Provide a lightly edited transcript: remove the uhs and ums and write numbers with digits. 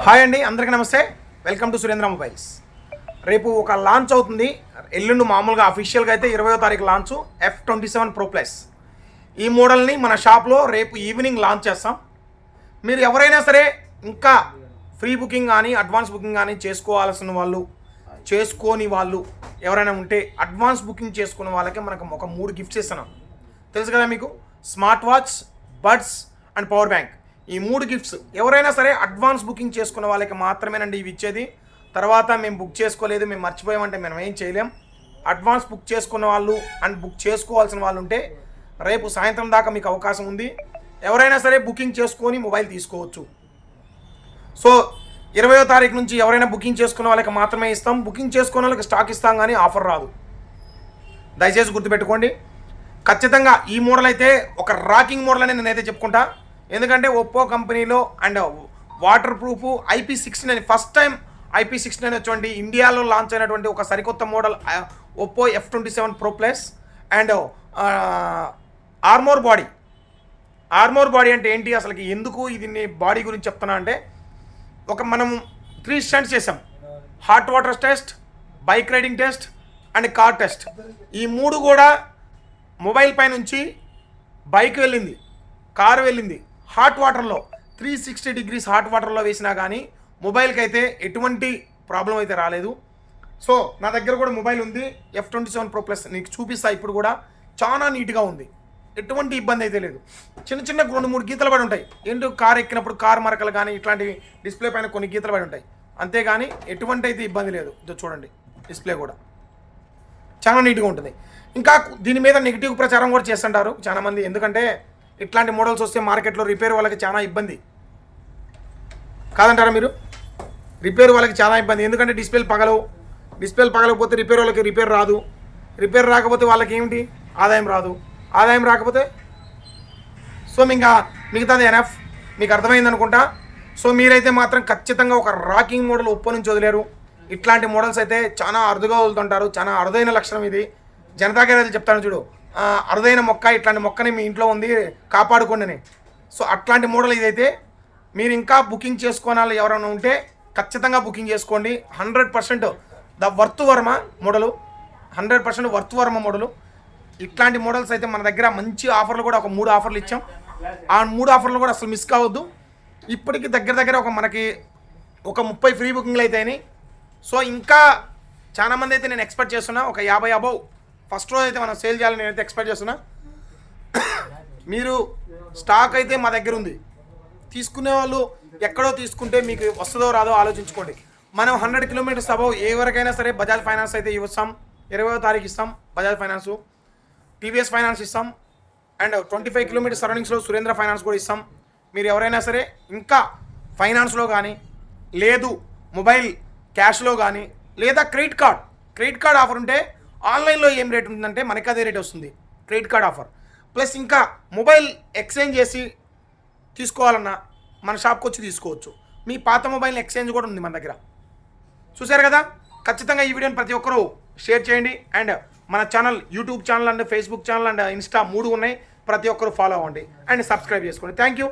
Hi అండి, అందరికీ నమస్తే. Welcome to Surendra mobiles. రేపు ఒక లాంచ్ అవుతుంది. ఎల్లుండి మామూలుగా అఫీషియల్గా అయితే 20వ తారీఖు లాంచ్ F27 Pro Plus. ఈ మోడల్ని మన షాప్లో రేపు ఈవినింగ్ లాంచ్ చేస్తాం. మీరు ఎవరైనా సరే ఇంకా ఫ్రీ బుకింగ్ కానీ అడ్వాన్స్ బుకింగ్ కానీ చేసుకోవాల్సిన వాళ్ళు, చేసుకోని వాళ్ళు ఎవరైనా ఉంటే అడ్వాన్స్ బుకింగ్ చేసుకున్న వాళ్ళకి మనకు ఒక 3 గిఫ్ట్స్ ఇస్తున్నాం. తెలుసు కదా మీకు, smart watch, buds and power bank. ఈ 3 గిఫ్ట్స్ ఎవరైనా సరే అడ్వాన్స్ బుకింగ్ చేసుకున్న వాళ్ళకి మాత్రమేనండి ఇవి ఇచ్చేది. తర్వాత మేము బుక్ చేసుకోలేదు, మేము మర్చిపోయామంటే మనం ఏం చేయలేం. అడ్వాన్స్ బుక్ చేసుకున్న వాళ్ళు అండ్ బుక్ చేసుకోవాల్సిన వాళ్ళు ఉంటే రేపు సాయంత్రం దాకా మీకు అవకాశం ఉంది. ఎవరైనా సరే బుకింగ్ చేసుకొని మొబైల్ తీసుకోవచ్చు. సో 20వ తారీఖు నుంచి ఎవరైనా బుకింగ్ చేసుకున్న వాళ్ళకి మాత్రమే ఇస్తాం. బుకింగ్ చేసుకున్న వాళ్ళకి స్టాక్ ఇస్తాం కానీ ఆఫర్ రాదు. దయచేసి గుర్తుపెట్టుకోండి. ఖచ్చితంగా ఈ మోడల్ అయితే ఒక రాకింగ్ మోడల్ అని నేనైతే చెప్పుకుంటా. ఎందుకంటే ఒప్పో కంపెనీలో and water proof IP69 first time IP69 వచ్చేటువంటి ఇండియాలో లాంచ్ అయినటువంటి ఒక సరికొత్త model Oppo F27 Pro Plus and armour body అంటే ఏంటి, అసలుకి ఎందుకు ఇది బాడీ గురించి చెప్తున్నా అంటే, మనం 3 స్టంట్స్ చేసాం. Hot water test, bike riding test and car test. ఈ 3 కూడా మొబైల్ పై నుంచి బైక్ వెళ్ళింది, కారు వెళ్ళింది. హాట్ వాటర్లో 360 degrees హాట్ వాటర్లో వేసినా కానీ మొబైల్కి అయితే ఎటువంటి ప్రాబ్లం అయితే రాలేదు. సో నా దగ్గర కూడా మొబైల్ ఉంది, F27 Pro Plus. నీకు చూపిస్తా. ఇప్పుడు కూడా చాలా నీట్గా ఉంది, ఎటువంటి ఇబ్బంది అయితే లేదు. చిన్న 2-3 గీతలు పడి ఉంటాయి. ఏంటో కార్ ఎక్కినప్పుడు కార్ మరకలు కానీ ఇట్లాంటివి డిస్ప్లే పైన కొన్ని గీతలు పడి ఉంటాయి, అంతేగాని ఎటువంటి అయితే ఇబ్బంది లేదు. ఇది చూడండి, డిస్ప్లే కూడా చాలా నీట్గా ఉంటుంది. ఇంకా దీని మీద నెగిటివ్ ప్రచారం కూడా చేస్తుంటారు చాలామంది. ఎందుకంటే ఇట్లాంటి మోడల్స్ వస్తే మార్కెట్లో రిపేర్ వాళ్ళకి చాలా ఇబ్బంది కాదంటారా మీరు? రిపేర్ వాళ్ళకి చాలా ఇబ్బంది. ఎందుకంటే డిస్ప్లేలు పగలకపోతే రిపేర్ వాళ్ళకి రిపేర్ రాదు. రిపేర్ రాకపోతే వాళ్ళకి ఏమిటి, ఆదాయం రాదు. ఆదాయం రాకపోతే సో ఇంకా మిగతాది ఎనఫ్. మీకు అర్థమైంది అనుకుంటా. సో మీరైతే మాత్రం ఖచ్చితంగా ఒక రాకింగ్ మోడల్ ఒప్పో నుంచి వదిలేరు. ఇట్లాంటి మోడల్స్ అయితే చాలా అరుదుగా వదులుతుంటారు. చాలా అరుదైన లక్షణం ఇది. జనతా గ్యారేజ్ చెప్తాను చూడు, అరుదైన మొక్క, ఇట్లాంటి మొక్కని మీ ఇంట్లో ఉంది కాపాడుకోండి అని. సో అట్లాంటి మోడల్ ఇదైతే. మీరు ఇంకా బుకింగ్ చేసుకోవాలి ఎవరైనా ఉంటే ఖచ్చితంగా బుకింగ్ చేసుకోండి. 100% the worth Varma model, 100% worth Varma model. ఇట్లాంటి మోడల్స్ అయితే మన దగ్గర మంచి ఆఫర్లు కూడా ఒక 3 ఆఫర్లు ఇచ్చాం. ఆ 3 ఆఫర్లు కూడా అసలు మిస్ కావద్దు. ఇప్పటికి దగ్గర మనకి ఒక 30 ఫ్రీ బుకింగ్లు అయితాయని. సో ఇంకా చాలామంది అయితే నేను ఎక్స్పెక్ట్ చేస్తున్నా, ఒక 50 అబౌవ్ ఫస్ట్ రోజు అయితే మనం సేల్ చేయాలని నేనైతే ఎక్స్పెక్ట్ చేస్తున్నా. మీరు స్టాక్ అయితే మా దగ్గర ఉంది. తీసుకునే వాళ్ళు ఎక్కడో తీసుకుంటే మీకు వస్తుందో రాదో ఆలోచించుకోండి. మనం 100 కిలోమీటర్స్ అబౌవ్ ఎవరికైనా సరే బజాజ్ ఫైనాన్స్ అయితే ఇస్తాం. 20వ తారీఖు ఇస్తాం బజాజ్ ఫైనాన్స్, TVS ఫైనాన్స్ ఇస్తాం. అండ్ 25 కిలోమీటర్స్ సరౌండింగ్స్లో సురేంద్ర ఫైనాన్స్ కూడా ఇస్తాం. మీరు ఎవరైనా సరే ఇంకా ఫైనాన్స్లో కానీ, లేదు మొబైల్ క్యాష్లో కానీ, లేదా క్రెడిట్ కార్డ్ ఆఫర్ ఉంటే ఆన్లైన్లో ఏం రేట్ ఉంటుందంటే మనకి అదే రేట్ వస్తుంది. క్రెడిట్ కార్డ్ ఆఫర్ ప్లస్ ఇంకా మొబైల్ ఎక్స్చేంజ్ చేసి తీసుకోవాలన్నా మన షాప్కి వచ్చి తీసుకోవచ్చు. మీ పాత మొబైల్ ఎక్స్చేంజ్ కూడా ఉంది మన దగ్గర. చూశారు కదా. ఖచ్చితంగా ఈ వీడియోని ప్రతి ఒక్కరూ షేర్ చేయండి. అండ్ మన channel, YouTube channel and Facebook channel and Insta 3 ఉన్నాయి. ప్రతి ఒక్కరూ ఫాలో అవ్వండి అండ్ సబ్స్క్రైబ్ చేసుకోండి. Thank you.